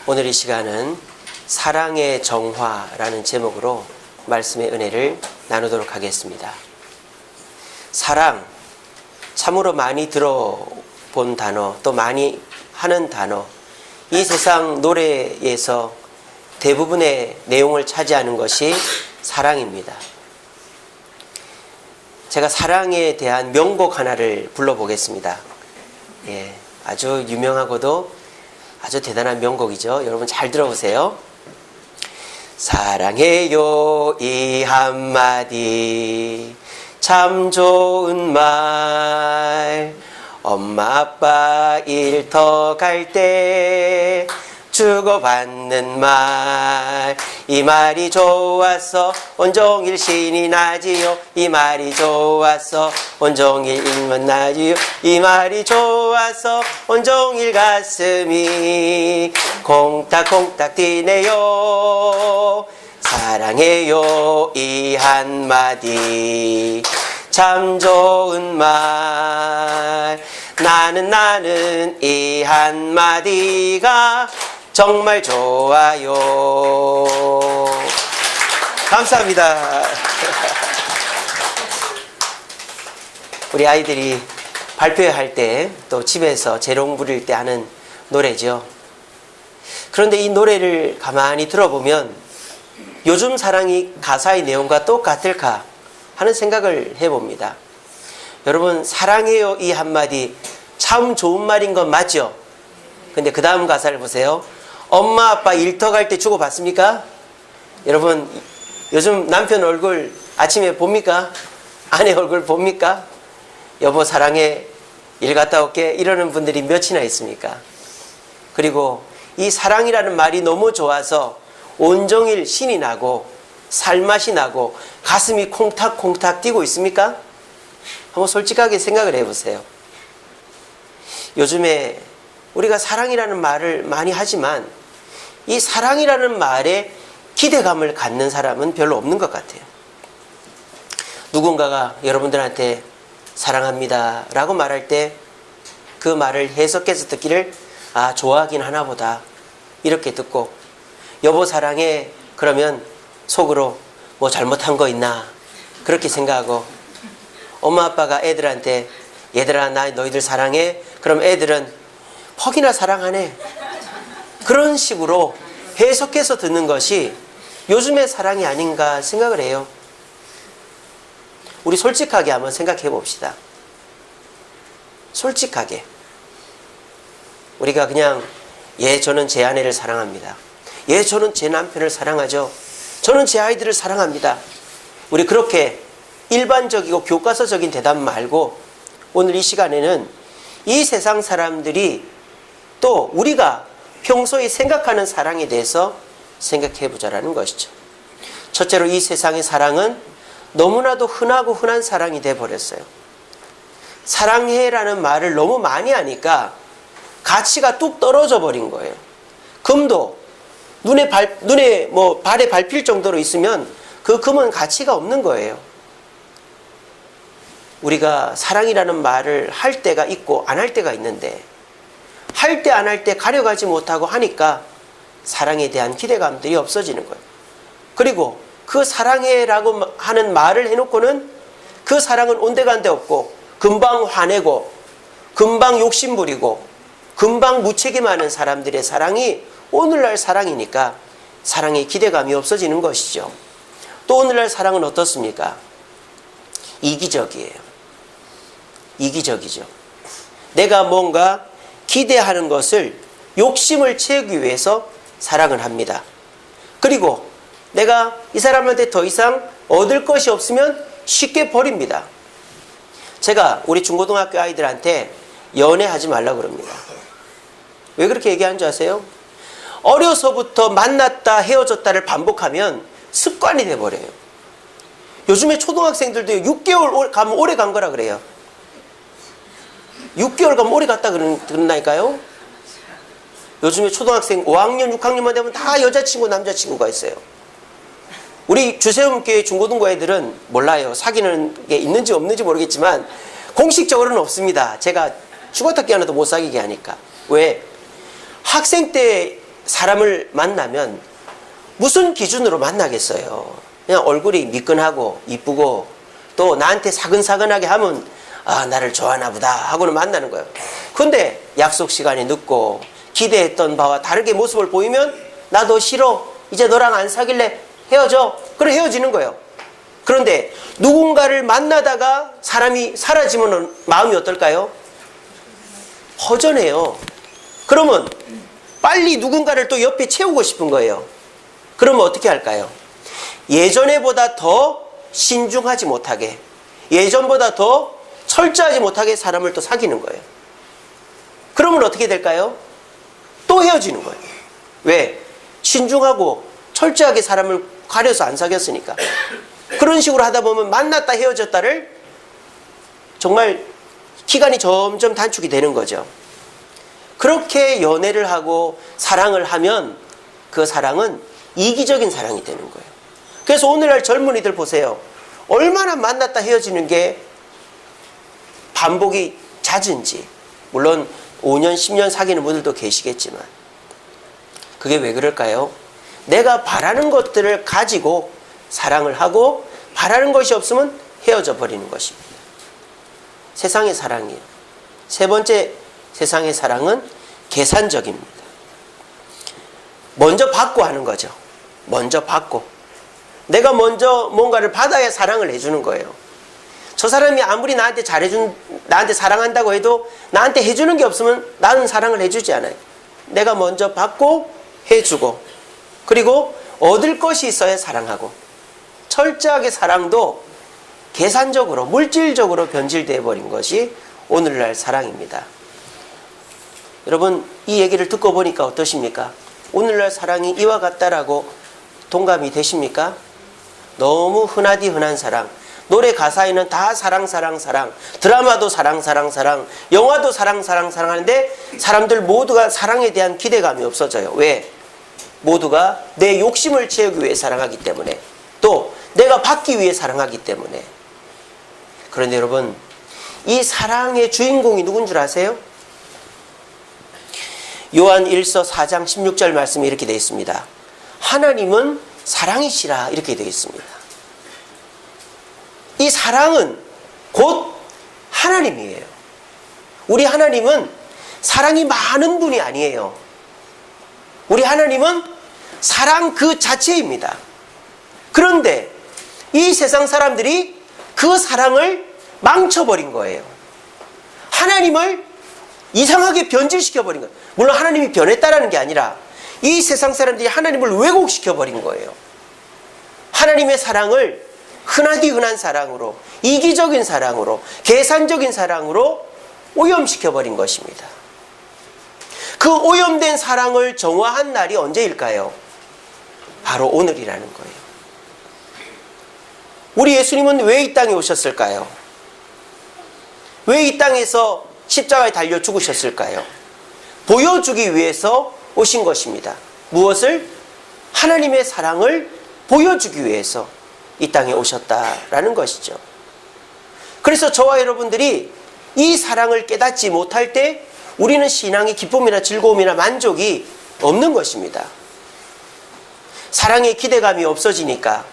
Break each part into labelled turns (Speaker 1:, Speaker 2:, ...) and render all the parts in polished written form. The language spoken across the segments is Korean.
Speaker 1: 오늘 이 시간은 사랑의 정화라는 제목으로 말씀의 은혜를 나누도록 하겠습니다. 사랑, 참으로 많이 들어본 단어, 또 많이 하는 단어, 이 세상 노래에서 대부분의 내용을 차지하는 것이 사랑입니다. 제가 사랑에 대한 명곡 하나를 불러보겠습니다. 아주 유명하고도 아주 대단한 명곡이죠. 여러분 잘 들어보세요. 사랑해요 이 한마디 참 좋은 말, 엄마 아빠 일터 갈 때 주고받는 말, 이 말이 좋아서 온종일 신이 나지요. 이 말이 좋아서 온종일 일만 나지요. 이 말이 좋아서 온종일 가슴이 콩닥콩닥 뛰네요. 사랑해요 이 한마디 참 좋은 말, 나는 이 한마디가 정말 좋아요. 감사합니다. 우리 아이들이 발표할 때 또 집에서 재롱 부릴 때 하는 노래죠. 그런데 이 노래를 가만히 들어보면 요즘 사랑이 가사의 내용과 똑같을까 하는 생각을 해봅니다. 여러분, 사랑해요 이 한마디 참 좋은 말인 건 맞죠? 근데 그 다음 가사를 보세요. 엄마 아빠 일터 갈 때 주고받습니까? 여러분, 요즘 남편 얼굴 아침에 봅니까? 아내 얼굴 봅니까? 여보 사랑해, 일 갔다 올게, 이러는 분들이 몇이나 있습니까? 그리고 이 사랑이라는 말이 너무 좋아서 온종일 신이 나고 살맛이 나고 가슴이 콩닥콩닥 뛰고 있습니까? 한번 솔직하게 생각을 해보세요. 요즘에 우리가 사랑이라는 말을 많이 하지만 이 사랑이라는 말에 기대감을 갖는 사람은 별로 없는 것 같아요. 누군가가 여러분들한테 사랑합니다 라고 말할 때 그 말을 해석해서 듣기를 좋아하긴 하나 보다 이렇게 듣고, 여보 사랑해 그러면 속으로 뭐 잘못한 거 있나 그렇게 생각하고, 엄마 아빠가 애들한테 얘들아 나 너희들 사랑해 그럼 애들은 퍽이나 사랑하네 그런 식으로 해석해서 듣는 것이 요즘의 사랑이 아닌가 생각을 해요. 우리 솔직하게 한번 생각해 봅시다. 솔직하게 우리가 그냥 저는 제 아내를 사랑합니다, 저는 제 남편을 사랑하죠, 저는 제 아이들을 사랑합니다, 우리 그렇게 일반적이고 교과서적인 대답 말고 오늘 이 시간에는 이 세상 사람들이 또 우리가 평소에 생각하는 사랑에 대해서 생각해 보자라는 것이죠. 첫째로 이 세상의 사랑은 너무나도 흔하고 흔한 사랑이 돼버렸어요. 사랑해라는 말을 너무 많이 하니까 가치가 뚝 떨어져 버린 거예요. 금도 눈에 발에 밟힐 정도로 있으면 그 금은 가치가 없는 거예요. 우리가 사랑이라는 말을 할 때가 있고 안 할 때가 있는데, 할 때 안 할 때 가려가지 못하고 하니까 사랑에 대한 기대감들이 없어지는 거예요. 그리고 그 사랑해라고 하는 말을 해놓고는 그 사랑은 온데간데 없고 금방 화내고 금방 욕심부리고 금방 무책임하는 사람들의 사랑이 오늘날 사랑이니까 사랑의 기대감이 없어지는 것이죠. 또 오늘날 사랑은 어떻습니까? 이기적이에요. 이기적이죠. 내가 뭔가 기대하는 것을 욕심을 채우기 위해서 사랑을 합니다. 그리고 내가 이 사람한테 더 이상 얻을 것이 없으면 쉽게 버립니다. 제가 우리 중고등학교 아이들한테 연애하지 말라고 그럽니다. 왜 그렇게 얘기하는 줄 아세요? 어려서부터 만났다 헤어졌다를 반복하면 습관이 돼버려요. 요즘에 초등학생들도 6개월 가면 오래 간 거라 그래요. 6개월 가면 오래 갔다 그런다니까요. 요즘에 초등학생 5학년 6학년만 되면 다 여자친구 남자친구가 있어요. 우리 주세움교회 중고등부 애들은 몰라요. 사귀는 게 있는지 없는지 모르겠지만 공식적으로는 없습니다. 제가 죽었다 깨어나도 못 사귀게 하니까. 왜? 학생 때 사람을 만나면 무슨 기준으로 만나겠어요? 그냥 얼굴이 미끈하고 이쁘고 또 나한테 사근사근하게 하면 아, 나를 좋아하나 보다 하고는 만나는 거예요. 근데 약속 시간이 늦고 기대했던 바와 다르게 모습을 보이면 나도 싫어, 이제 너랑 안 사귈래, 헤어져. 그래 헤어지는 거예요. 그런데 누군가를 만나다가 사람이 사라지면 마음이 어떨까요? 허전해요. 그러면 빨리 누군가를 또 옆에 채우고 싶은 거예요. 그러면 어떻게 할까요? 예전에보다 더 신중하지 못하게, 예전보다 더 철저하지 못하게 사람을 또 사귀는 거예요. 그러면 어떻게 될까요? 또 헤어지는 거예요. 왜? 신중하고 철저하게 사람을 가려서 안 사귀었으니까. 그런 식으로 하다 보면 만났다 헤어졌다를 정말 기간이 점점 단축이 되는 거죠. 그렇게 연애를 하고 사랑을 하면 그 사랑은 이기적인 사랑이 되는 거예요. 그래서 오늘날 젊은이들 보세요. 얼마나 만났다 헤어지는 게 반복이 잦은지. 물론 5년, 10년 사귀는 분들도 계시겠지만 그게 왜 그럴까요? 내가 바라는 것들을 가지고 사랑을 하고 바라는 것이 없으면 헤어져 버리는 것입니다. 세상의 사랑이에요. 세 번째 세상의 사랑은 계산적입니다. 먼저 받고 하는 거죠. 먼저 받고. 내가 먼저 뭔가를 받아야 사랑을 해주는 거예요. 저 사람이 아무리 나한테 나한테 사랑한다고 해도 나한테 해주는 게 없으면 나는 사랑을 해주지 않아요. 내가 먼저 받고 해주고, 그리고 얻을 것이 있어야 사랑하고, 철저하게 사랑도 계산적으로 물질적으로 변질되어 버린 것이 오늘날 사랑입니다. 여러분, 이 얘기를 듣고 보니까 어떠십니까? 오늘날 사랑이 이와 같다라고 동감이 되십니까? 너무 흔하디 흔한 사랑. 노래 가사에는 다 사랑 사랑 사랑, 드라마도 사랑 사랑 사랑, 영화도 사랑 사랑 사랑 하는데 사람들 모두가 사랑에 대한 기대감이 없어져요. 왜? 모두가 내 욕심을 채우기 위해 사랑하기 때문에, 또 내가 받기 위해 사랑하기 때문에. 그런데 여러분, 이 사랑의 주인공이 누군 줄 아세요? 요한 1서 4장 16절 말씀이 이렇게 되어 있습니다. 하나님은 사랑이시라, 이렇게 되어 있습니다. 이 사랑은 곧 하나님이에요. 우리 하나님은 사랑이 많은 분이 아니에요. 우리 하나님은 사랑 그 자체입니다. 그런데 이 세상 사람들이 그 사랑을 망쳐버린 거예요. 하나님을 이상하게 변질시켜버린 거예요. 물론 하나님이 변했다라는 게 아니라 이 세상 사람들이 하나님을 왜곡시켜버린 거예요. 하나님의 사랑을 흔하디 흔한 사랑으로, 이기적인 사랑으로, 계산적인 사랑으로 오염시켜버린 것입니다. 그 오염된 사랑을 정화한 날이 언제일까요? 바로 오늘이라는 거예요. 우리 예수님은 왜 이 땅에 오셨을까요? 왜 이 땅에서 십자가에 달려 죽으셨을까요? 보여주기 위해서 오신 것입니다. 무엇을? 하나님의 사랑을 보여주기 위해서 이 땅에 오셨다라는 것이죠. 그래서 저와 여러분들이 이 사랑을 깨닫지 못할 때 우리는 신앙의 기쁨이나 즐거움이나 만족이 없는 것입니다. 사랑의 기대감이 없어지니까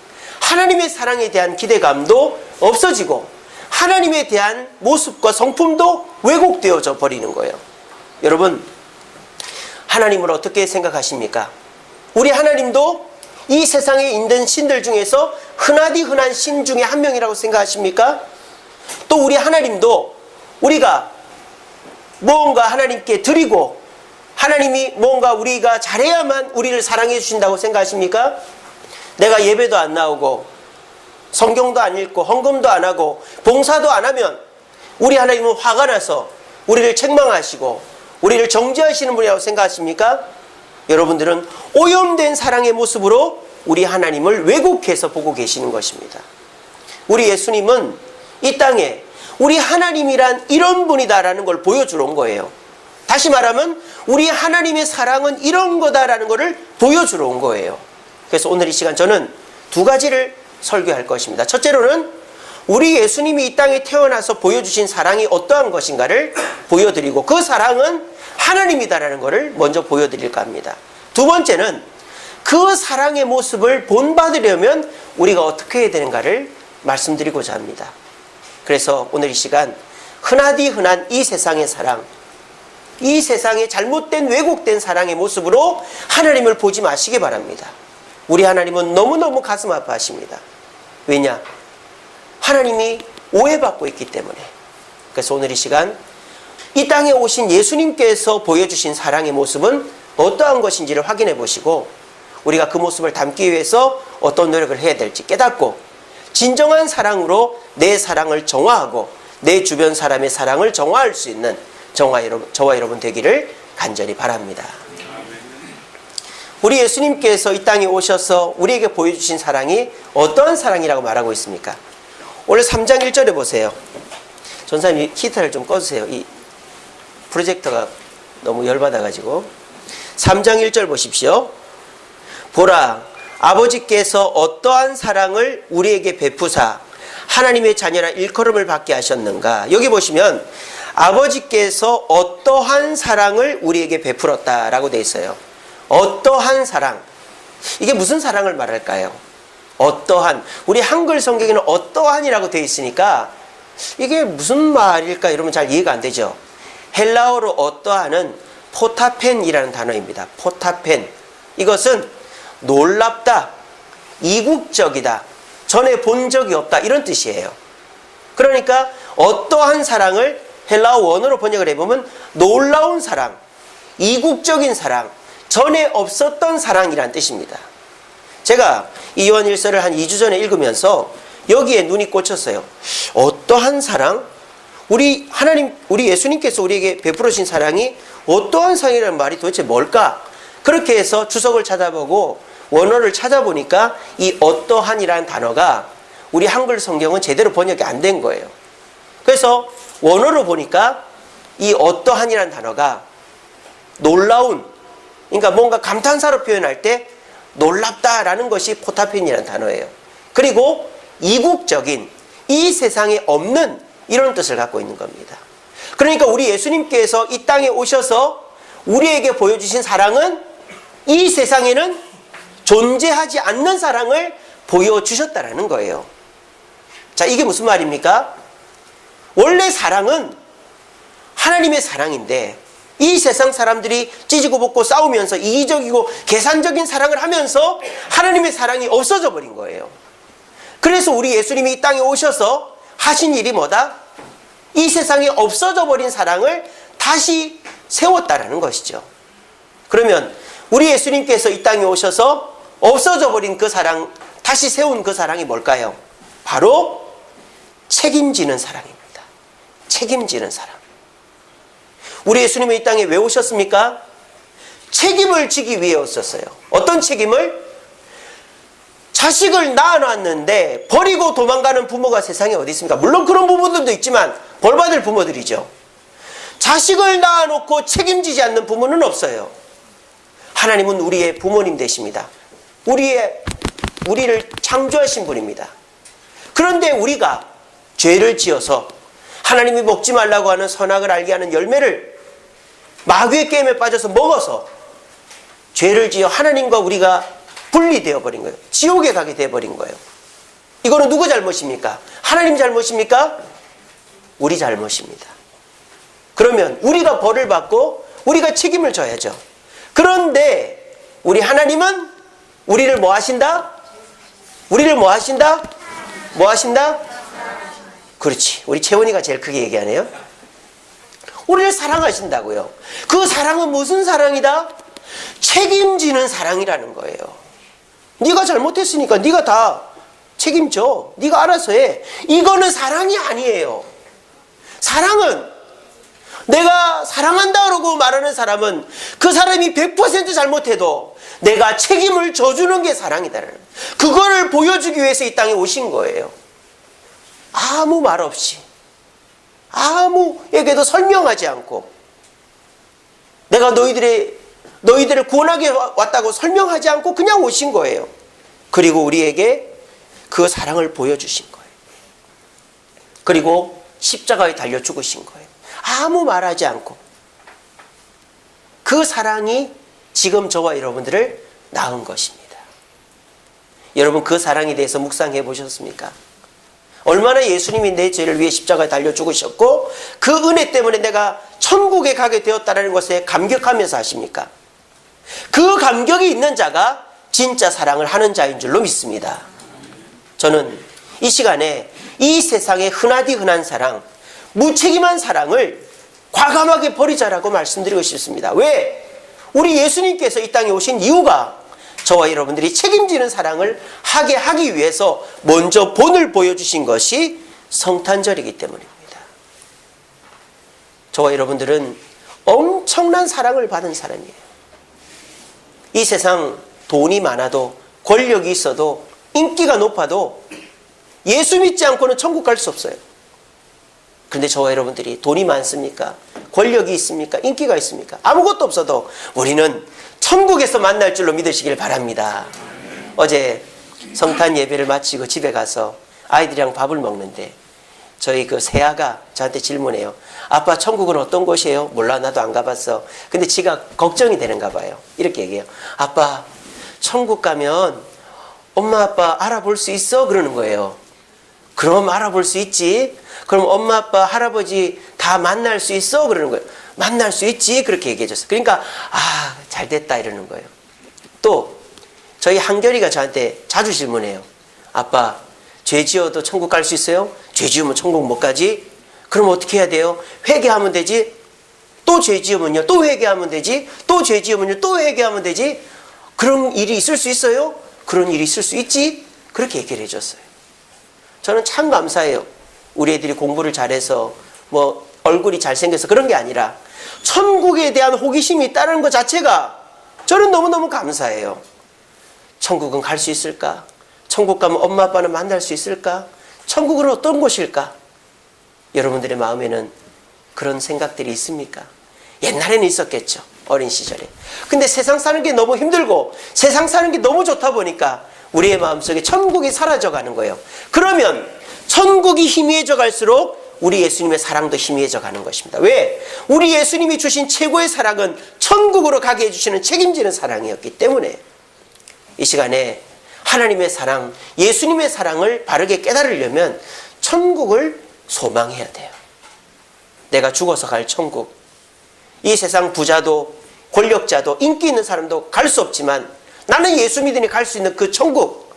Speaker 1: 하나님의 사랑에 대한 기대감도 없어지고 하나님에 대한 모습과 성품도 왜곡되어져 버리는 거예요. 여러분, 하나님을 어떻게 생각하십니까? 우리 하나님도 이 세상에 있는 신들 중에서 흔하디 흔한 신 중에 한 명이라고 생각하십니까? 또 우리 하나님도 우리가 무언가 하나님께 드리고 하나님이 뭔가 우리가 잘해야만 우리를 사랑해 주신다고 생각하십니까? 내가 예배도 안 나오고 성경도 안 읽고 헌금도 안 하고 봉사도 안 하면 우리 하나님은 화가 나서 우리를 책망하시고 우리를 정죄하시는 분이라고 생각하십니까? 여러분들은 오염된 사랑의 모습으로 우리 하나님을 왜곡해서 보고 계시는 것입니다. 우리 예수님은 이 땅에 우리 하나님이란 이런 분이다라는 걸 보여주러 온 거예요. 다시 말하면 우리 하나님의 사랑은 이런 거다라는 것을 보여주러 온 거예요. 그래서 오늘 이 시간 저는 두 가지를 설교할 것입니다. 첫째로는 우리 예수님이 이 땅에 태어나서 보여주신 사랑이 어떠한 것인가를 보여드리고 그 사랑은 하나님이다라는 것을 먼저 보여드릴까 합니다. 두 번째는 그 사랑의 모습을 본받으려면 우리가 어떻게 해야 되는가를 말씀드리고자 합니다. 그래서 오늘 이 시간 흔하디 흔한 이 세상의 사랑, 이 세상의 잘못된 왜곡된 사랑의 모습으로 하나님을 보지 마시기 바랍니다. 우리 하나님은 너무너무 가슴 아파하십니다. 왜냐? 하나님이 오해받고 있기 때문에. 그래서 오늘 이 시간 이 땅에 오신 예수님께서 보여주신 사랑의 모습은 어떠한 것인지를 확인해 보시고 우리가 그 모습을 담기 위해서 어떤 노력을 해야 될지 깨닫고 진정한 사랑으로 내 사랑을 정화하고 내 주변 사람의 사랑을 정화할 수 있는 저와 여러분 되기를 간절히 바랍니다. 우리 예수님께서 이 땅에 오셔서 우리에게 보여주신 사랑이 어떠한 사랑이라고 말하고 있습니까? 오늘 3장 1절에 보세요. 전사님 히터를 좀 꺼주세요. 이 프로젝터가 너무 열받아가지고. 3장 1절 보십시오. 보라, 아버지께서 어떠한 사랑을 우리에게 베푸사 하나님의 자녀라 일컬음을 받게 하셨는가. 여기 보시면 아버지께서 어떠한 사랑을 우리에게 베풀었다라고 되어 있어요. 어떠한 사랑. 이게 무슨 사랑을 말할까요? 어떠한. 우리 한글 성경에는 어떠한이라고 되어 있으니까 이게 무슨 말일까 이러면 잘 이해가 안 되죠. 헬라어로 어떠한은 포타펜이라는 단어입니다. 포타펜. 이것은 놀랍다, 이국적이다, 전에 본 적이 없다 이런 뜻이에요. 그러니까 어떠한 사랑을 헬라어 원어로 번역을 해보면 놀라운 사랑, 이국적인 사랑, 전에 없었던 사랑이란 뜻입니다. 제가 이 요한 1서를 한 2주 전에 읽으면서 여기에 눈이 꽂혔어요. 어떠한 사랑? 우리 예수님께서 우리에게 베풀어 주신 사랑이 어떠한 사랑이라는 말이 도대체 뭘까? 그렇게 해서 주석을 찾아보고 원어를 찾아보니까 이 어떠한이라는 단어가 우리 한글 성경은 제대로 번역이 안 된 거예요. 그래서 원어로 보니까 이 어떠한이라는 단어가 놀라운, 그러니까 뭔가 감탄사로 표현할 때 놀랍다라는 것이 포타펜이라는 단어예요. 그리고 이국적인, 이 세상에 없는 이런 뜻을 갖고 있는 겁니다. 그러니까 우리 예수님께서 이 땅에 오셔서 우리에게 보여주신 사랑은 이 세상에는 존재하지 않는 사랑을 보여주셨다라는 거예요. 자, 이게 무슨 말입니까? 원래 사랑은 하나님의 사랑인데 이 세상 사람들이 찢고 볶고 싸우면서 이기적이고 계산적인 사랑을 하면서 하나님의 사랑이 없어져 버린 거예요. 그래서 우리 예수님이 이 땅에 오셔서 하신 일이 뭐다? 이 세상에 없어져 버린 사랑을 다시 세웠다라는 것이죠. 그러면 우리 예수님께서 이 땅에 오셔서 없어져 버린 그 사랑, 다시 세운 그 사랑이 뭘까요? 바로 책임지는 사랑입니다. 책임지는 사랑. 우리 예수님이 이 땅에 왜 오셨습니까? 책임을 지기 위해 오셨어요. 어떤 책임을? 자식을 낳아놨는데 버리고 도망가는 부모가 세상에 어디 있습니까? 물론 그런 부모들도 있지만 벌받을 부모들이죠. 자식을 낳아놓고 책임지지 않는 부모는 없어요. 하나님은 우리의 부모님 되십니다. 우리를 창조하신 분입니다. 그런데 우리가 죄를 지어서 하나님이 먹지 말라고 하는 선악을 알게 하는 열매를 마귀의 게임에 빠져서 먹어서 죄를 지어 하나님과 우리가 분리되어 버린 거예요. 지옥에 가게 되어버린 거예요. 이거는 누구 잘못입니까? 하나님 잘못입니까? 우리 잘못입니다. 그러면 우리가 벌을 받고 우리가 책임을 져야죠. 그런데 우리 하나님은 우리를 뭐 하신다? 우리를 뭐 하신다? 뭐 하신다? 그렇지. 우리 채원이가 제일 크게 얘기하네요. 우리를 사랑하신다고요. 그 사랑은 무슨 사랑이다? 책임지는 사랑이라는 거예요. 네가 잘못했으니까 네가 다 책임져. 네가 알아서 해. 이거는 사랑이 아니에요. 사랑은 내가 사랑한다 그러고 말하는 사람은 그 사람이 100% 잘못해도 내가 책임을 져주는 게 사랑이다. 그거를 보여주기 위해서 이 땅에 오신 거예요. 아무 말 없이, 아무에게도 설명하지 않고, 내가 너희들을 구원하게 왔다고 설명하지 않고 그냥 오신 거예요. 그리고 우리에게 그 사랑을 보여주신 거예요. 그리고 십자가에 달려 죽으신 거예요. 아무 말하지 않고. 그 사랑이 지금 저와 여러분들을 낳은 것입니다. 여러분 그 사랑에 대해서 묵상해 보셨습니까? 얼마나 예수님이 내 죄를 위해 십자가에 달려 죽으셨고 그 은혜 때문에 내가 천국에 가게 되었다는 것에 감격하면서 하십니까? 그 감격이 있는 자가 진짜 사랑을 하는 자인 줄로 믿습니다. 저는 이 시간에 이 세상의 흔하디 흔한 사랑, 무책임한 사랑을 과감하게 버리자라고 말씀드리고 싶습니다. 왜? 우리 예수님께서 이 땅에 오신 이유가 저와 여러분들이 책임지는 사랑을 하기 위해서 먼저 본을 보여주신 것이 성탄절이기 때문입니다. 저와 여러분들은 엄청난 사랑을 받은 사람이에요. 이 세상 돈이 많아도 권력이 있어도 인기가 높아도 예수 믿지 않고는 천국 갈 수 없어요. 그런데 저와 여러분들이 돈이 많습니까? 권력이 있습니까? 인기가 있습니까? 아무것도 없어도 우리는 천국에서 만날 줄로 믿으시길 바랍니다. 어제 성탄 예배를 마치고 집에 가서 아이들이랑 밥을 먹는데 저희 그 새아가 저한테 질문해요. 아빠 천국은 어떤 곳이에요? 몰라, 나도 안 가봤어. 근데 지가 걱정이 되는가 봐요. 이렇게 얘기해요. 아빠 천국 가면 엄마 아빠 알아볼 수 있어? 그러는 거예요. 그럼 알아볼 수 있지. 그럼 엄마 아빠 할아버지 다 만날 수 있어? 그러는 거예요. 만날 수 있지. 그렇게 얘기해 줬어요. 그러니까 잘됐다 이러는 거예요. 또 저희 한결이가 저한테 자주 질문해요. 아빠 죄 지어도 천국 갈 수 있어요? 죄 지으면 천국 못 가지? 그럼 어떻게 해야 돼요? 회개하면 되지? 또 죄 지으면요? 또 회개하면 되지? 또 죄 지으면요? 또 회개하면 되지? 그런 일이 있을 수 있어요? 그런 일이 있을 수 있지? 그렇게 얘기를 해줬어요. 저는 참 감사해요. 우리 애들이 공부를 잘해서 뭐 얼굴이 잘생겨서 그런 게 아니라 천국에 대한 호기심이 있다는 것 자체가 저는 너무너무 감사해요. 천국은 갈 수 있을까? 천국 가면 엄마 아빠는 만날 수 있을까? 천국은 어떤 곳일까? 여러분들의 마음에는 그런 생각들이 있습니까? 옛날에는 있었겠죠. 어린 시절에. 근데 세상 사는 게 너무 힘들고 세상 사는 게 너무 좋다 보니까 우리의 마음속에 천국이 사라져가는 거예요. 그러면 천국이 희미해져 갈수록 우리 예수님의 사랑도 희미해져 가는 것입니다. 왜? 우리 예수님이 주신 최고의 사랑은 천국으로 가게 해주시는 책임지는 사랑이었기 때문에 이 시간에 하나님의 사랑, 예수님의 사랑을 바르게 깨달으려면 천국을 소망해야 돼요. 내가 죽어서 갈 천국. 이 세상 부자도 권력자도 인기 있는 사람도 갈 수 없지만 나는 예수 믿으니 갈 수 있는 그 천국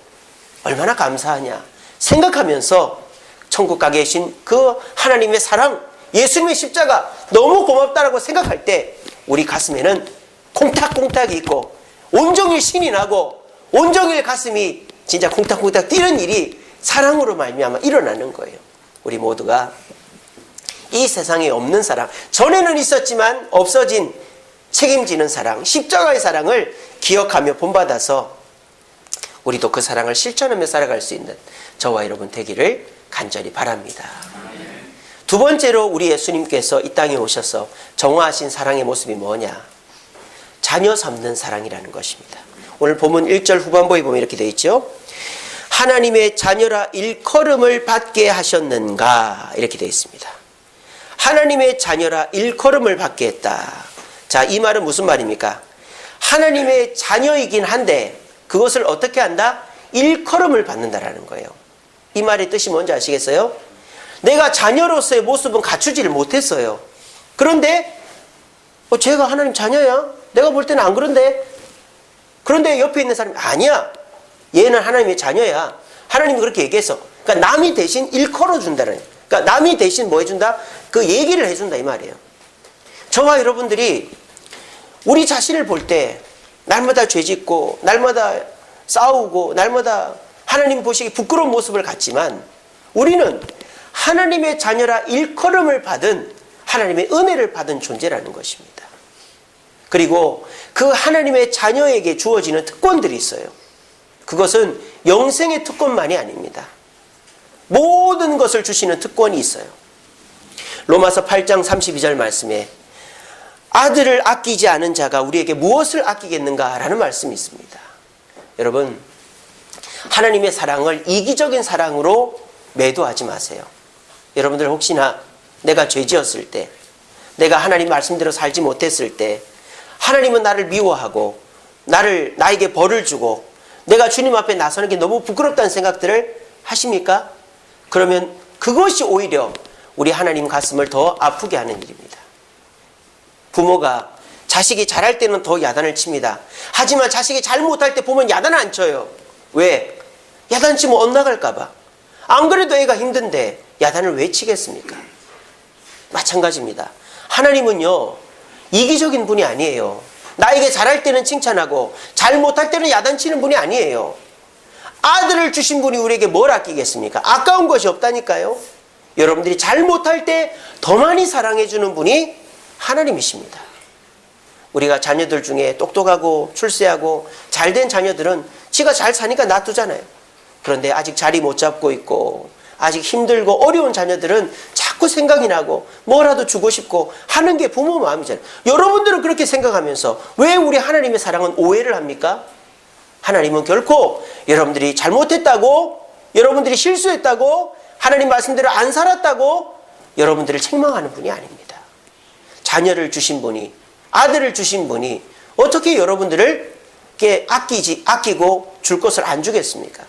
Speaker 1: 얼마나 감사하냐 생각하면서 천국 가게 계신 그 하나님의 사랑, 예수님의 십자가 너무 고맙다라고 생각할 때 우리 가슴에는 콩닥콩닥이 있고 온종일 신이 나고 온종일 가슴이 진짜 콩닥콩닥 뛰는 일이 사랑으로 말미암아 일어나는 거예요. 우리 모두가 이 세상에 없는 사랑, 전에는 있었지만 없어진 책임지는 사랑, 십자가의 사랑을 기억하며 본받아서 우리도 그 사랑을 실천하며 살아갈 수 있는 저와 여러분 되기를 간절히 바랍니다. 두 번째로 우리 예수님께서 이 땅에 오셔서 정화하신 사랑의 모습이 뭐냐? 자녀 삼는 사랑이라는 것입니다. 오늘 본문 1절 후반부에 보면 이렇게 되어 있죠. 하나님의 자녀라 일컬음을 받게 하셨는가? 이렇게 되어 있습니다. 하나님의 자녀라 일컬음을 받게 했다. 자, 이 말은 무슨 말입니까? 하나님의 자녀이긴 한데 그것을 어떻게 한다? 일컬음을 받는다라는 거예요. 이 말의 뜻이 뭔지 아시겠어요? 내가 자녀로서의 모습은 갖추지를 못했어요. 그런데 제가 하나님 자녀야? 내가 볼 때는 안 그런데? 그런데 옆에 있는 사람이 아니야. 얘는 하나님의 자녀야. 하나님이 그렇게 얘기했어. 그러니까 남이 대신 일컬어 준다는 거예요. 그러니까 남이 대신 뭐 해준다? 그 얘기를 해준다 이 말이에요. 저와 여러분들이 우리 자신을 볼 때 날마다 죄짓고 날마다 싸우고 날마다 하나님 보시기 부끄러운 모습을 갖지만 우리는 하나님의 자녀라 일컬음을 받은 하나님의 은혜를 받은 존재라는 것입니다. 그리고 그 하나님의 자녀에게 주어지는 특권들이 있어요. 그것은 영생의 특권만이 아닙니다. 모든 것을 주시는 특권이 있어요. 로마서 8장 32절 말씀에 아들을 아끼지 않은 자가 우리에게 무엇을 아끼겠는가 라는 말씀이 있습니다. 여러분, 하나님의 사랑을 이기적인 사랑으로 매도하지 마세요. 여러분들 혹시나 내가 죄 지었을 때, 내가 하나님 말씀대로 살지 못했을 때 하나님은 나를 미워하고 나에게 벌을 주고 내가 주님 앞에 나서는 게 너무 부끄럽다는 생각들을 하십니까? 그러면 그것이 오히려 우리 하나님 가슴을 더 아프게 하는 일입니다. 부모가 자식이 잘할 때는 더 야단을 칩니다. 하지만 자식이 잘 못할 때 보면 야단을 안 쳐요. 왜? 야단 치면 엇나갈까 봐. 안 그래도 애가 힘든데 야단을 왜 치겠습니까? 마찬가지입니다. 하나님은요, 이기적인 분이 아니에요. 나에게 잘할 때는 칭찬하고 잘 못할 때는 야단치는 분이 아니에요. 아들을 주신 분이 우리에게 뭘 아끼겠습니까? 아까운 것이 없다니까요. 여러분들이 잘 못할 때 더 많이 사랑해 주는 분이 하나님이십니다. 우리가 자녀들 중에 똑똑하고 출세하고 잘된 자녀들은 지가 잘 사니까 놔두잖아요. 그런데 아직 자리 못 잡고 있고 아직 힘들고 어려운 자녀들은 자꾸 생각이 나고 뭐라도 주고 싶고 하는 게 부모 마음이잖아요. 여러분들은 그렇게 생각하면서 왜 우리 하나님의 사랑은 오해를 합니까? 하나님은 결코 여러분들이 잘못했다고, 여러분들이 실수했다고, 하나님 말씀대로 안 살았다고 여러분들을 책망하는 분이 아닙니다. 자녀를 주신 분이, 아들을 주신 분이 어떻게 여러분들을 아끼고 줄 것을 안 주겠습니까?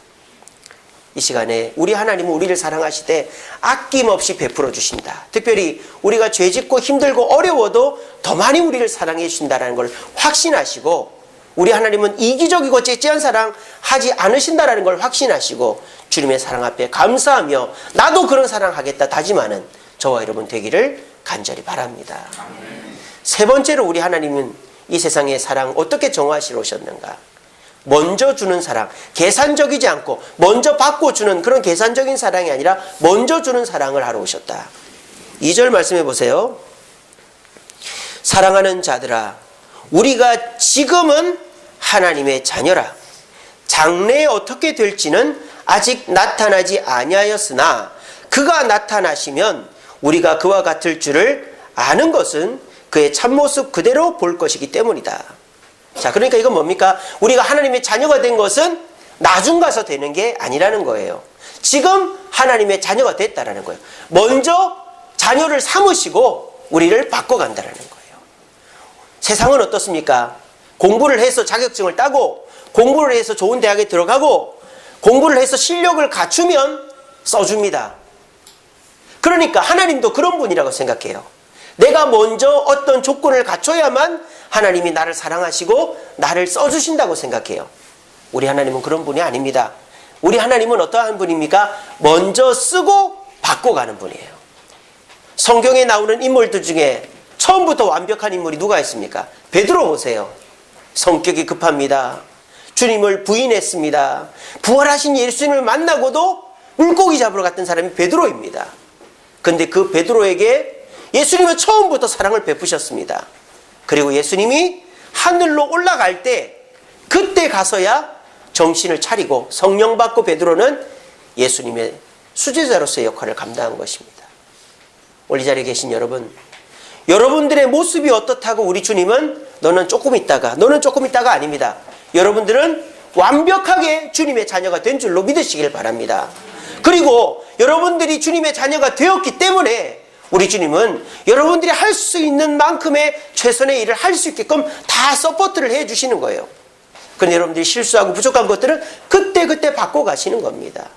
Speaker 1: 이 시간에 우리 하나님은 우리를 사랑하시되 아낌없이 베풀어 주신다. 특별히 우리가 죄짓고 힘들고 어려워도 더 많이 우리를 사랑해 주신다는 걸 확신하시고, 우리 하나님은 이기적이고 째째한 사랑 하지 않으신다는 걸 확신하시고 주님의 사랑 앞에 감사하며 나도 그런 사랑하겠다 다짐하는 저와 여러분 되기를 간절히 바랍니다. 세 번째로 우리 하나님은 이 세상의 사랑 어떻게 정화하시러 오셨는가? 먼저 주는 사랑, 계산적이지 않고 먼저 받고 주는 그런 계산적인 사랑이 아니라 먼저 주는 사랑을 하러 오셨다. 2절 말씀해 보세요. 사랑하는 자들아, 우리가 지금은 하나님의 자녀라. 장래에 어떻게 될지는 아직 나타나지 아니하였으나 그가 나타나시면 우리가 그와 같을 줄을 아는 것은 그의 참모습 그대로 볼 것이기 때문이다. 자, 그러니까 이건 뭡니까? 우리가 하나님의 자녀가 된 것은 나중 가서 되는 게 아니라는 거예요. 지금 하나님의 자녀가 됐다라는 거예요. 먼저 자녀를 삼으시고 우리를 바꿔간다라는 거예요. 세상은 어떻습니까? 공부를 해서 자격증을 따고 공부를 해서 좋은 대학에 들어가고 공부를 해서 실력을 갖추면 써줍니다. 그러니까 하나님도 그런 분이라고 생각해요. 내가 먼저 어떤 조건을 갖춰야만 하나님이 나를 사랑하시고 나를 써주신다고 생각해요. 우리 하나님은 그런 분이 아닙니다. 우리 하나님은 어떠한 분입니까? 먼저 쓰고 바꿔가는 분이에요. 성경에 나오는 인물들 중에 처음부터 완벽한 인물이 누가 있습니까? 베드로 보세요. 성격이 급합니다. 주님을 부인했습니다. 부활하신 예수님을 만나고도 물고기 잡으러 갔던 사람이 베드로입니다. 그런데 그 베드로에게 예수님은 처음부터 사랑을 베푸셨습니다. 그리고 예수님이 하늘로 올라갈 때 그때 가서야 정신을 차리고 성령 받고 베드로는 예수님의 수제자로서의 역할을 감당한 것입니다. 오늘 이 자리에 계신 여러분, 여러분들의 모습이 어떻다고 우리 주님은 너는 조금 있다가 아닙니다. 여러분들은 완벽하게 주님의 자녀가 된 줄로 믿으시길 바랍니다. 그리고 여러분들이 주님의 자녀가 되었기 때문에 우리 주님은 여러분들이 할 수 있는 만큼의 최선의 일을 할 수 있게끔 다 서포트를 해주시는 거예요. 그런데 여러분들이 실수하고 부족한 것들은 그때 바꿔가시는 겁니다.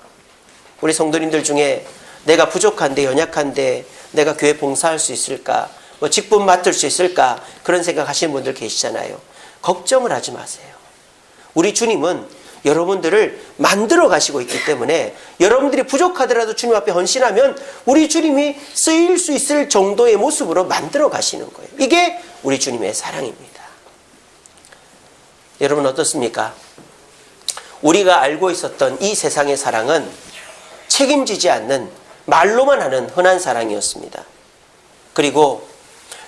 Speaker 1: 우리 성도님들 중에 내가 부족한데 연약한데 내가 교회 봉사할 수 있을까? 뭐 직분 맡을 수 있을까? 그런 생각하시는 분들 계시잖아요. 걱정을 하지 마세요. 우리 주님은 여러분들을 만들어 가시고 있기 때문에 여러분들이 부족하더라도 주님 앞에 헌신하면 우리 주님이 쓰일 수 있을 정도의 모습으로 만들어 가시는 거예요. 이게 우리 주님의 사랑입니다. 여러분 어떻습니까? 우리가 알고 있었던 이 세상의 사랑은 책임지지 않는 말로만 하는 흔한 사랑이었습니다. 그리고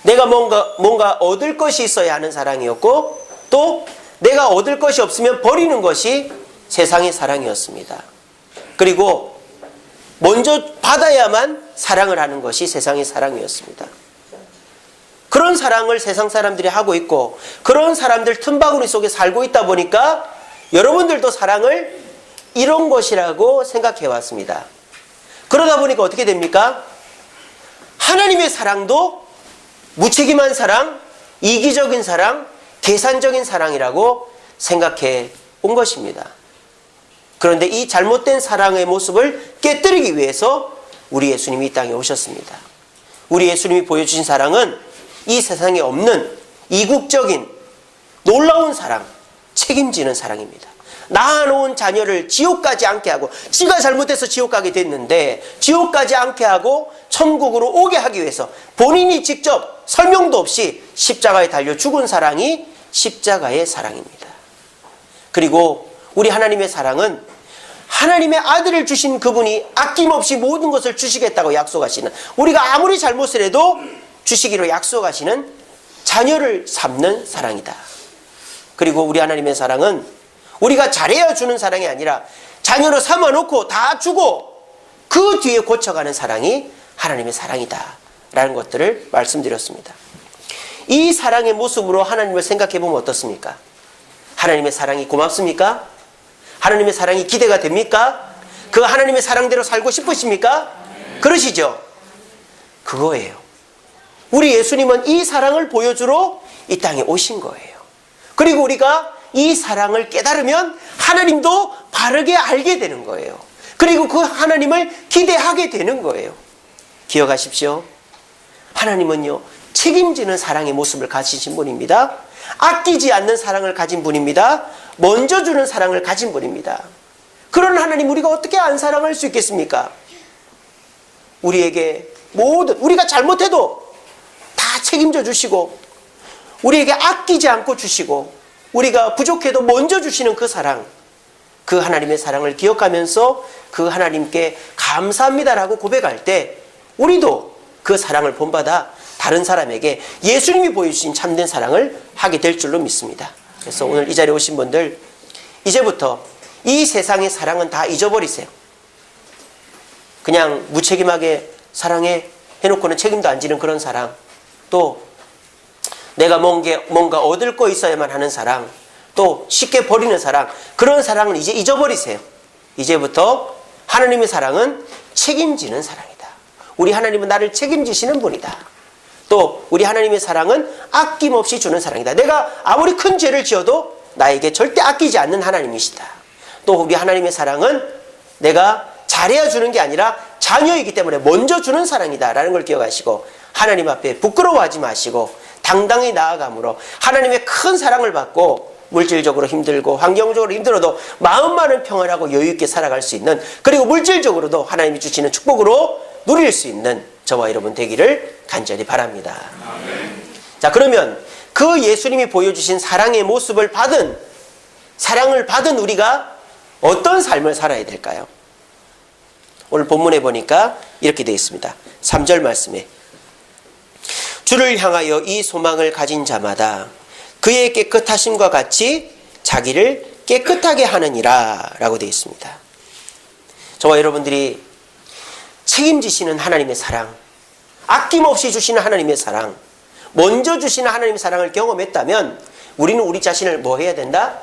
Speaker 1: 내가 뭔가 얻을 것이 있어야 하는 사랑이었고 또 내가 얻을 것이 없으면 버리는 것이 세상의 사랑이었습니다. 그리고 먼저 받아야만 사랑을 하는 것이 세상의 사랑이었습니다. 그런 사랑을 세상 사람들이 하고 있고 그런 사람들 틈바구니 속에 살고 있다 보니까 여러분들도 사랑을 이런 것이라고 생각해 왔습니다. 그러다 보니까 어떻게 됩니까? 하나님의 사랑도 무책임한 사랑, 이기적인 사랑, 계산적인 사랑이라고 생각해 온 것입니다. 그런데 이 잘못된 사랑의 모습을 깨뜨리기 위해서 우리 예수님이 이 땅에 오셨습니다. 우리 예수님이 보여주신 사랑은 이 세상에 없는 이국적인 놀라운 사랑, 책임지는 사랑입니다. 낳아놓은 자녀를 지옥 가지 않게 하고, 지가 잘못해서 지옥 가게 됐는데 지옥 가지 않게 하고 천국으로 오게 하기 위해서 본인이 직접 설명도 없이 십자가에 달려 죽은 사랑이 십자가의 사랑입니다. 그리고 우리 하나님의 사랑은 하나님의 아들을 주신 그분이 아낌없이 모든 것을 주시겠다고 약속하시는, 우리가 아무리 잘못을 해도 주시기로 약속하시는 자녀를 삼는 사랑이다. 그리고 우리 하나님의 사랑은 우리가 잘해야 주는 사랑이 아니라 자녀로 삼아놓고 다 주고 그 뒤에 고쳐가는 사랑이 하나님의 사랑이다 라는 것들을 말씀드렸습니다. 이 사랑의 모습으로 하나님을 생각해 보면 어떻습니까? 하나님의 사랑이 고맙습니까? 하나님의 사랑이 기대가 됩니까? 그 하나님의 사랑대로 살고 싶으십니까? 그러시죠? 그거예요. 우리 예수님은 이 사랑을 보여주러 이 땅에 오신 거예요. 그리고 우리가 이 사랑을 깨달으면 하나님도 바르게 알게 되는 거예요. 그리고 그 하나님을 기대하게 되는 거예요. 기억하십시오. 하나님은요, 책임지는 사랑의 모습을 가지신 분입니다. 아끼지 않는 사랑을 가진 분입니다. 먼저 주는 사랑을 가진 분입니다. 그런 하나님 우리가 어떻게 안 사랑할 수 있겠습니까? 우리에게 모든, 우리가 잘못해도 다 책임져 주시고, 우리에게 아끼지 않고 주시고, 우리가 부족해도 먼저 주시는 그 사랑, 그 하나님의 사랑을 기억하면서 그 하나님께 감사합니다라고 고백할 때 우리도 그 사랑을 본받아 다른 사람에게 예수님이 보여주신 참된 사랑을 하게 될 줄로 믿습니다. 그래서 오늘 이 자리에 오신 분들, 이제부터 이 세상의 사랑은 다 잊어버리세요. 그냥 무책임하게 사랑해 해놓고는 책임도 안 지는 그런 사랑, 또 내가 뭔가 얻을 거 있어야만 하는 사랑, 또 쉽게 버리는 사랑, 그런 사랑은 이제 잊어버리세요. 이제부터 하나님의 사랑은 책임지는 사랑이다. 우리 하나님은 나를 책임지시는 분이다. 또 우리 하나님의 사랑은 아낌없이 주는 사랑이다. 내가 아무리 큰 죄를 지어도 나에게 절대 아끼지 않는 하나님이시다. 또 우리 하나님의 사랑은 내가 잘해야 주는 게 아니라 자녀이기 때문에 먼저 주는 사랑이다 라는 걸 기억하시고, 하나님 앞에 부끄러워하지 마시고 당당히 나아감으로 하나님의 큰 사랑을 받고 물질적으로 힘들고 환경적으로 힘들어도 마음만은 평안하고 여유있게 살아갈 수 있는, 그리고 물질적으로도 하나님이 주시는 축복으로 누릴 수 있는 저와 여러분 되기를 간절히 바랍니다. 아멘. 자, 그러면 그 예수님이 보여주신 사랑의 모습을 사랑을 받은 우리가 어떤 삶을 살아야 될까요? 오늘 본문에 보니까 이렇게 되어 있습니다. 3절 말씀에 주를 향하여 이 소망을 가진 자마다 그의 깨끗하심과 같이 자기를 깨끗하게 하느니라 라고 되어 있습니다. 저와 여러분들이 책임지시는 하나님의 사랑, 아낌없이 주시는 하나님의 사랑, 먼저 주시는 하나님의 사랑을 경험했다면 우리는 우리 자신을 뭐 해야 된다?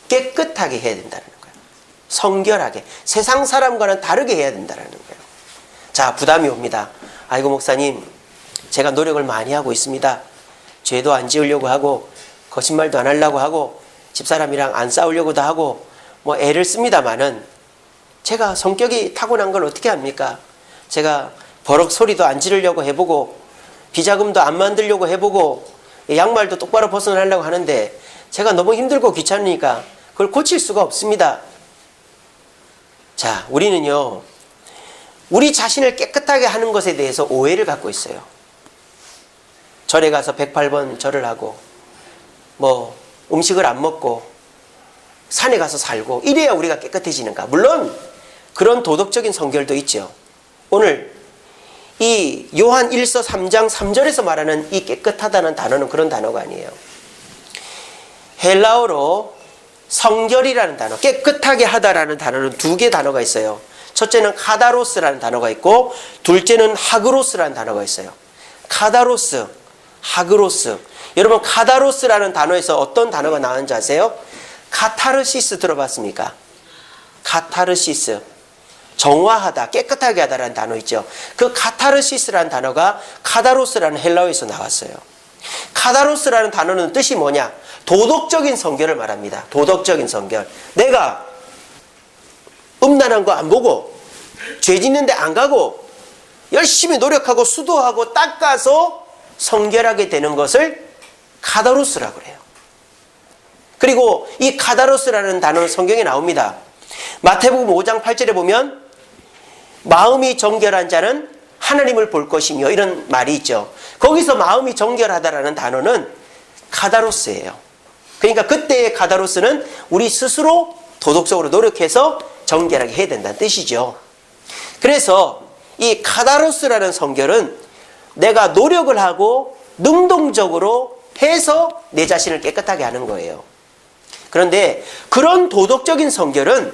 Speaker 1: 깨끗하게 해야 된다는 거예요. 성결하게, 세상 사람과는 다르게 해야 된다는 거예요. 자, 부담이 옵니다. 아이고 목사님, 제가 노력을 많이 하고 있습니다. 죄도 안 지으려고 하고 거짓말도 안 하려고 하고 집사람이랑 안 싸우려고도 하고 뭐 애를 씁니다마는 제가 성격이 타고난 걸 어떻게 합니까? 제가 버럭 소리도 안 지르려고 해보고 비자금도 안 만들려고 해보고 양말도 똑바로 벗어나려고 하는데 제가 너무 힘들고 귀찮으니까 그걸 고칠 수가 없습니다. 자, 우리는요, 우리 자신을 깨끗하게 하는 것에 대해서 오해를 갖고 있어요. 절에 가서 108번 절을 하고 뭐 음식을 안 먹고 산에 가서 살고 이래야 우리가 깨끗해지는가? 물론 그런 도덕적인 성결도 있죠. 오늘 이 요한 1서 3장 3절에서 말하는 이 깨끗하다는 단어는 그런 단어가 아니에요. 헬라어로 성결이라는 단어, 깨끗하게 하다라는 단어는 두 개의 단어가 있어요. 첫째는 카다로스라는 단어가 있고 둘째는 하그로스라는 단어가 있어요. 카다로스, 하그로스. 여러분, 카다로스라는 단어에서 어떤 단어가 나왔는지 아세요? 카타르시스 들어봤습니까? 카타르시스. 정화하다, 깨끗하게 하다라는 단어 있죠. 그 카타르시스라는 단어가 카다로스라는 헬라어에서 나왔어요. 카다로스라는 단어는 뜻이 뭐냐? 도덕적인 성결을 말합니다. 도덕적인 성결. 내가 음란한 거 안 보고 죄 짓는데 안 가고 열심히 노력하고 수도하고 닦아서 성결하게 되는 것을 카다로스라고 그래요. 그리고 이 카다로스라는 단어는 성경에 나옵니다. 마태복음 5장 8절에 보면 마음이 정결한 자는 하나님을 볼 것이며 이런 말이 있죠. 거기서 마음이 정결하다라는 단어는 카다로스예요. 그러니까 그때의 카다로스는 우리 스스로 도덕적으로 노력해서 정결하게 해야 된다는 뜻이죠. 그래서 이 카다로스라는 성결은 내가 노력을 하고 능동적으로 해서 내 자신을 깨끗하게 하는 거예요. 그런데 그런 도덕적인 성결은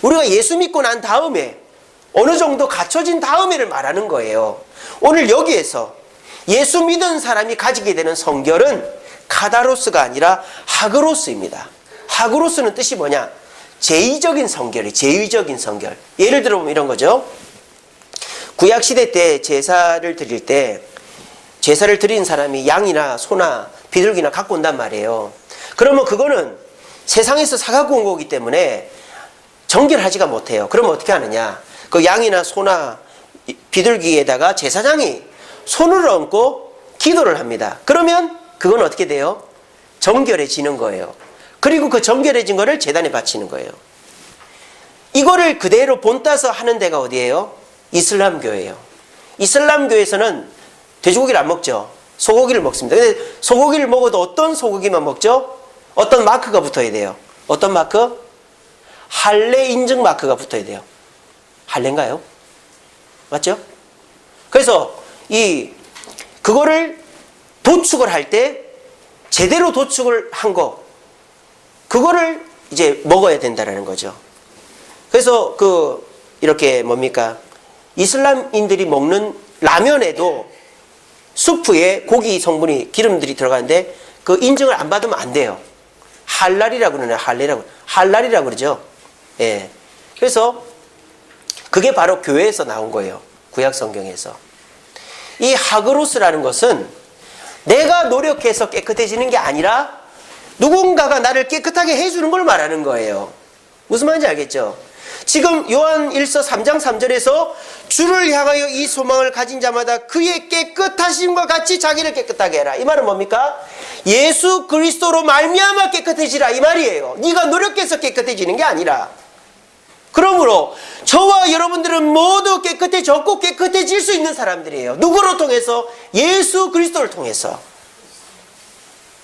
Speaker 1: 우리가 예수 믿고 난 다음에 어느 정도 갖춰진 다음에를 말하는 거예요. 오늘 여기에서 예수 믿은 사람이 가지게 되는 성결은 카다로스가 아니라 하그로스입니다. 하그로스는 뜻이 뭐냐? 제의적인 성결이 제의적인 성결. 예를 들어 보면 이런 거죠. 구약시대 때 제사를 드릴 때 제사를 드린 사람이 양이나 소나 비둘기나 갖고 온단 말이에요. 그러면 그거는 세상에서 사갖고 온 거기 때문에 정결하지가 못해요. 그러면 어떻게 하느냐? 그 양이나 소나 비둘기에다가 제사장이 손을 얹고 기도를 합니다. 그러면 그건 어떻게 돼요? 정결해지는 거예요. 그리고 그 정결해진 거를 제단에 바치는 거예요. 이거를 그대로 본따서 하는 데가 어디예요? 이슬람교예요. 이슬람교에서는 돼지고기를 안 먹죠. 소고기를 먹습니다. 근데 소고기를 먹어도 어떤 소고기만 먹죠? 어떤 마크가 붙어야 돼요. 어떤 마크? 할례 인증 마크가 붙어야 돼요. 할례인가요? 맞죠? 그래서 그거를 도축을 할 때 제대로 도축을 한 거, 그거를 이제 먹어야 된다는 거죠. 그래서 이렇게 뭡니까? 이슬람인들이 먹는 라면에도 수프에 고기 성분이 기름들이 들어가는데 그 인증을 안 받으면 안 돼요. 할랄이라고 그러네요. 할랄이라고 그러죠. 예. 그래서 그게 바로 교회에서 나온 거예요. 구약 성경에서. 이 하그로스라는 것은 내가 노력해서 깨끗해지는 게 아니라 누군가가 나를 깨끗하게 해주는 걸 말하는 거예요. 무슨 말인지 알겠죠? 지금 요한 1서 3장 3절에서 주를 향하여 이 소망을 가진 자마다 그의 깨끗하심과 같이 자기를 깨끗하게 해라. 이 말은 뭡니까? 예수 그리스도로 말미암아 깨끗해지라 이 말이에요. 네가 노력해서 깨끗해지는 게 아니라. 그러므로 저와 여러분들은 모두 깨끗해졌고 깨끗해질 수 있는 사람들이에요. 누구로 통해서? 예수 그리스도를 통해서.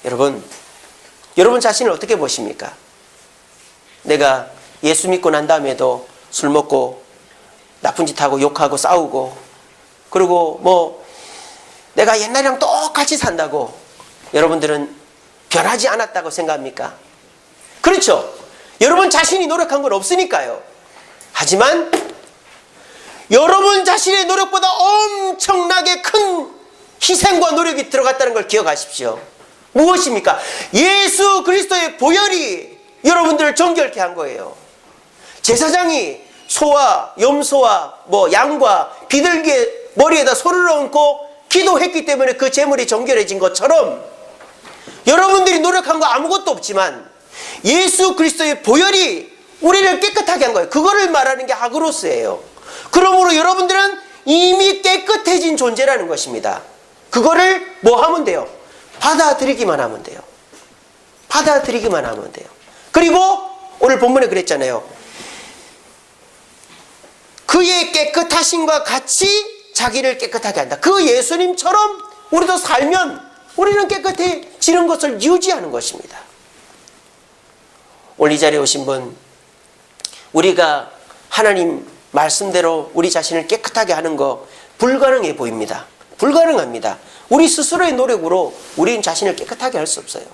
Speaker 1: 여러분 자신을 어떻게 보십니까? 내가 예수 믿고 난 다음에도 술 먹고 나쁜 짓 하고 욕하고 싸우고 그리고 내가 옛날이랑 똑같이 산다고 여러분들은 변하지 않았다고 생각합니까? 그렇죠. 여러분 자신이 노력한 건 없으니까요. 하지만 여러분 자신의 노력보다 엄청나게 큰 희생과 노력이 들어갔다는 걸 기억하십시오. 무엇입니까? 예수 그리스도의 보혈이 여러분들을 정결케 한 거예요. 제사장이 소와 염소와 양과 비둘기의 머리에다 손을 얹고 기도했기 때문에 그 제물이 정결해진 것처럼 여러분들이 노력한 거 아무것도 없지만 예수 그리스도의 보혈이 우리를 깨끗하게 한 거예요. 그거를 말하는 게 하그로스예요. 그러므로 여러분들은 이미 깨끗해진 존재라는 것입니다. 그거를 하면 돼요? 받아들이기만 하면 돼요. 받아들이기만 하면 돼요. 그리고 오늘 본문에 그랬잖아요. 그의 깨끗하심과 같이 자기를 깨끗하게 한다. 그 예수님처럼 우리도 살면 우리는 깨끗해지는 것을 유지하는 것입니다. 오늘 이 자리에 오신 분, 우리가 하나님 말씀대로 우리 자신을 깨끗하게 하는 거 불가능해 보입니다. 불가능합니다. 우리 스스로의 노력으로 우리는 자신을 깨끗하게 할 수 없어요.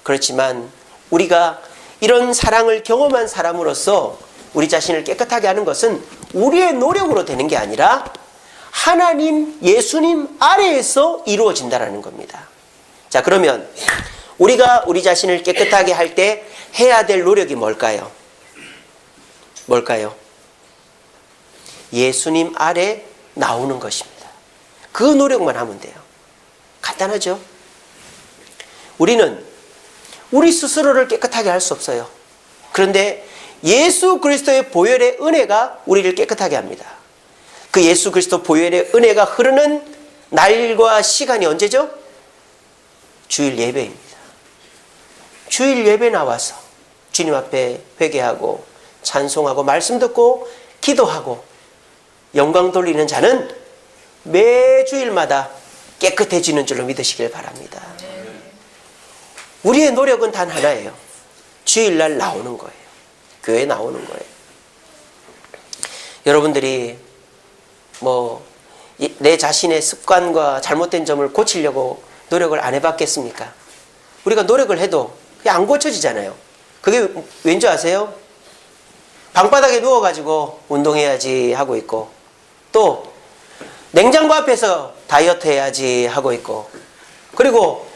Speaker 1: 그렇지만 우리가 이런 사랑을 경험한 사람으로서 우리 자신을 깨끗하게 하는 것은 우리의 노력으로 되는 게 아니라 하나님, 예수님 아래에서 이루어진다는 겁니다. 자, 그러면 우리가 우리 자신을 깨끗하게 할 때 해야 될 노력이 뭘까요? 뭘까요? 예수님 아래 나오는 것입니다. 그 노력만 하면 돼요. 간단하죠? 우리는 우리 스스로를 깨끗하게 할 수 없어요. 그런데 예수 그리스도의 보혈의 은혜가 우리를 깨끗하게 합니다. 그 예수 그리스도 보혈의 은혜가 흐르는 날과 시간이 언제죠? 주일 예배입니다. 주일 예배 나와서 주님 앞에 회개하고 찬송하고 말씀 듣고 기도하고 영광 돌리는 자는 매주일마다 깨끗해지는 줄로 믿으시길 바랍니다. 우리의 노력은 단 하나예요. 주일날 나오는 거예요. 교회에 나오는 거예요. 여러분들이 내 자신의 습관과 잘못된 점을 고치려고 노력을 안 해봤겠습니까? 우리가 노력을 해도 그게 안 고쳐지잖아요. 그게 왠지 아세요? 방바닥에 누워가지고 운동해야지 하고 있고, 또 냉장고 앞에서 다이어트 해야지 하고 있고, 그리고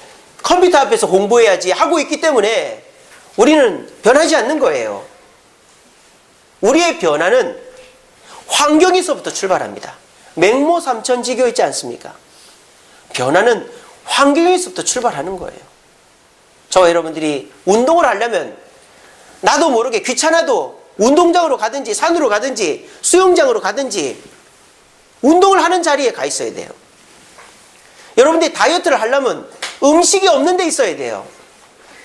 Speaker 1: 컴퓨터 앞에서 공부해야지 하고 있기 때문에 우리는 변하지 않는 거예요. 우리의 변화는 환경에서부터 출발합니다. 맹모 삼천지교 있지 않습니까? 변화는 환경에서부터 출발하는 거예요. 저와 여러분들이 운동을 하려면 나도 모르게 귀찮아도 운동장으로 가든지 산으로 가든지 수영장으로 가든지 운동을 하는 자리에 가 있어야 돼요. 여러분들이 다이어트를 하려면 음식이 없는 데 있어야 돼요.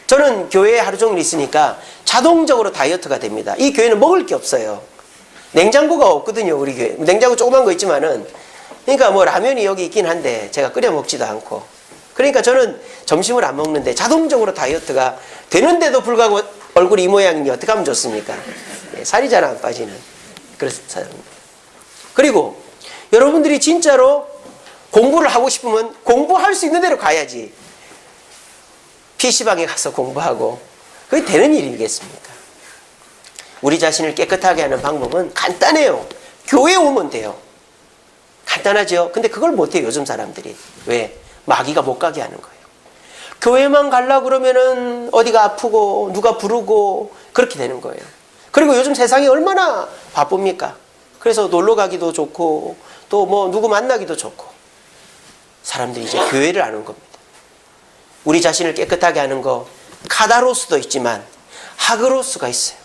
Speaker 1: 저는 교회에 하루 종일 있으니까 자동적으로 다이어트가 됩니다. 이 교회는 먹을 게 없어요. 냉장고가 없거든요. 우리 교회 냉장고 조그만 거 있지만은, 그러니까 라면이 여기 있긴 한데 제가 끓여 먹지도 않고, 그러니까 저는 점심을 안 먹는데 자동적으로 다이어트가 되는데도 불구하고 얼굴이 이 모양이니 어떻게 하면 좋습니까? 살이 잘 안 빠지는 그런 사람입니다. 그리고 여러분들이 진짜로 공부를 하고 싶으면 공부할 수 있는 데로 가야지. PC방에 가서 공부하고 그게 되는 일이겠습니까? 우리 자신을 깨끗하게 하는 방법은 간단해요. 교회에 오면 돼요. 간단하죠? 근데 그걸 못해요, 요즘 사람들이. 왜? 마귀가 못 가게 하는 거예요. 교회만 가려고 그러면은 어디가 아프고 누가 부르고 그렇게 되는 거예요. 그리고 요즘 세상이 얼마나 바쁩니까? 그래서 놀러 가기도 좋고 또 누구 만나기도 좋고, 사람들이 이제 교회를 안 온 겁니다. 우리 자신을 깨끗하게 하는 거, 카다로스도 있지만 하그로스가 있어요.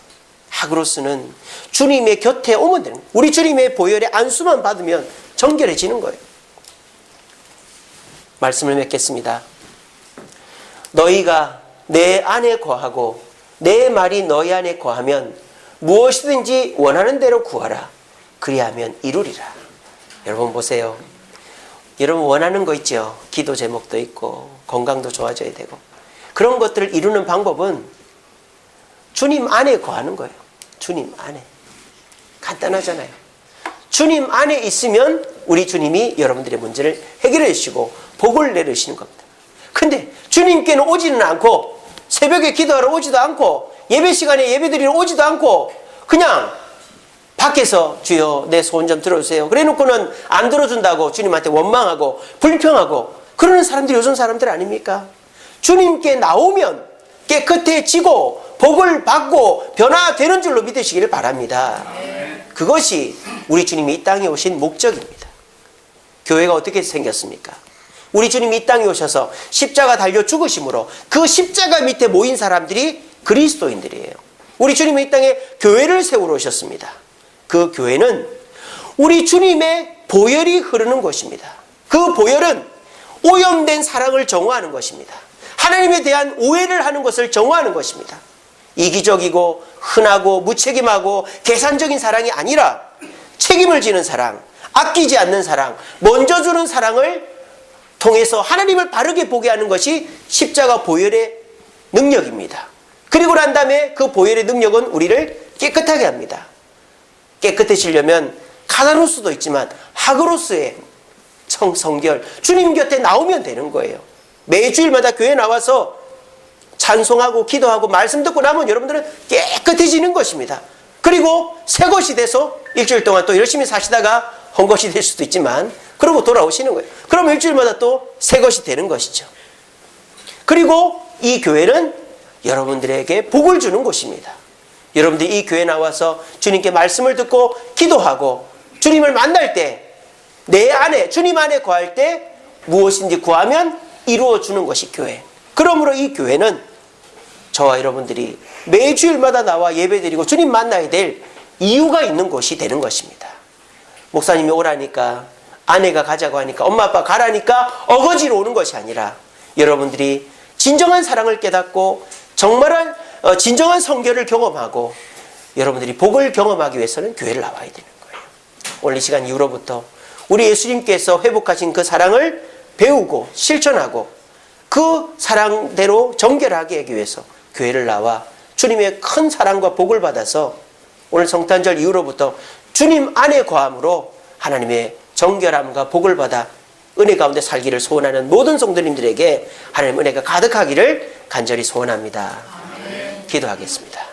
Speaker 1: 하그로스는 주님의 곁에 오면 되는 거예요. 우리 주님의 보혈의 안수만 받으면 정결해지는 거예요. 말씀을 맺겠습니다. 너희가 내 안에 거하고 내 말이 너희 안에 거하면 무엇이든지 원하는 대로 구하라. 그리하면 이루리라. 여러분 보세요. 여러분 원하는 거 있죠? 기도 제목도 있고 건강도 좋아져야 되고, 그런 것들을 이루는 방법은 주님 안에 거하는 거예요. 주님 안에. 간단하잖아요. 주님 안에 있으면 우리 주님이 여러분들의 문제를 해결해 주시고 복을 내려주시는 겁니다. 근데 주님께는 오지는 않고, 새벽에 기도하러 오지도 않고, 예배 시간에 예배드리러 오지도 않고, 그냥 밖에서 주여 내 소원 좀 들어주세요 그래 놓고는 안 들어준다고 주님한테 원망하고 불평하고 그러는 사람들이 요즘 사람들 아닙니까? 주님께 나오면 깨끗해지고 복을 받고 변화되는 줄로 믿으시기를 바랍니다. 그것이 우리 주님이 이 땅에 오신 목적입니다. 교회가 어떻게 생겼습니까? 우리 주님이 이 땅에 오셔서 십자가 달려 죽으심으로 그 십자가 밑에 모인 사람들이 그리스도인들이에요. 우리 주님이 이 땅에 교회를 세우러 오셨습니다. 그 교회는 우리 주님의 보혈이 흐르는 곳입니다. 그 보혈은 오염된 사랑을 정화하는 것입니다. 하나님에 대한 오해를 하는 것을 정화하는 것입니다. 이기적이고 흔하고 무책임하고 계산적인 사랑이 아니라 책임을 지는 사랑, 아끼지 않는 사랑, 먼저 주는 사랑을 통해서 하나님을 바르게 보게 하는 것이 십자가 보혈의 능력입니다. 그리고 난 다음에 그 보혈의 능력은 우리를 깨끗하게 합니다. 깨끗해지려면 카다로스도 있지만 하그로스의 성결, 주님 곁에 나오면 되는 거예요. 매주일마다 교회에 나와서 찬송하고 기도하고 말씀 듣고 나면 여러분들은 깨끗해지는 것입니다. 그리고 새 것이 돼서 일주일 동안 또 열심히 사시다가 헛 것이 될 수도 있지만 그러고 돌아오시는 거예요. 그럼 일주일마다 또 새 것이 되는 것이죠. 그리고 이 교회는 여러분들에게 복을 주는 곳입니다. 여러분들이 이 교회에 나와서 주님께 말씀을 듣고 기도하고 주님을 만날 때, 내 안에 주님 안에 거할 때 무엇인지 구하면 이루어주는 것이 교회. 그러므로 이 교회는 저와 여러분들이 매주일마다 나와 예배드리고 주님 만나야 될 이유가 있는 곳이 되는 것입니다. 목사님이 오라니까, 아내가 가자고 하니까, 엄마 아빠 가라니까 어거지로 오는 것이 아니라 여러분들이 진정한 사랑을 깨닫고 정말한 진정한 성결을 경험하고 여러분들이 복을 경험하기 위해서는 교회를 나와야 되는 거예요. 오늘 이 시간 이후로부터 우리 예수님께서 회복하신 그 사랑을 배우고 실천하고 그 사랑대로 정결하게 하기 위해서 교회를 나와 주님의 큰 사랑과 복을 받아서 오늘 성탄절 이후로부터 주님 안에 거함으로 하나님의 정결함과 복을 받아 은혜 가운데 살기를 소원하는 모든 성도님들에게 하나님 은혜가 가득하기를 간절히 소원합니다. 기도하겠습니다.